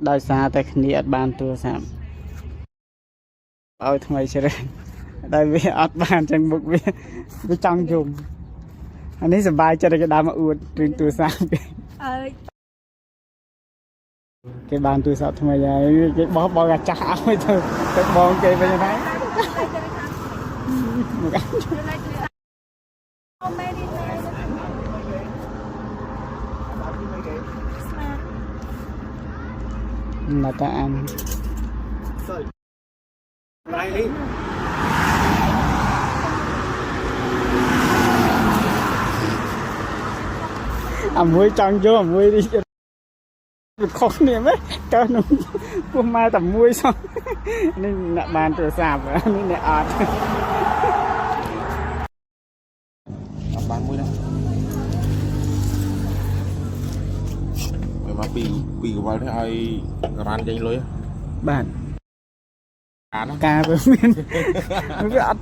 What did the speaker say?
ដោយសារតែគ្នាអត់បានទូរស័ព្ទឲ្យថ្មីជ្រើដោយវាអត់បានចឹងមុខវាចង់យំអានេះសុបាយចិត្តគេដើរមកអួតរឿងទូរស័ព្ទគេបានទូរស័ព្ទថ្មីហើយគេបោះបងអាចាស់ឲ្យទៅបងគេវិញហ្នឹងមកតាអានអាមួយចង់យកអាមួយនេះវាខុសគ្នាមែនតើនោះពោះម៉ែតែមួយសោះនេះអ្នកបានទូរស័ព្ទនេះអ្នកអត់បានមួយដែរវាមកពីកវលនេះឲ្យរ៉ាន់ចេញលុយបាទអានការវាមានវាអត់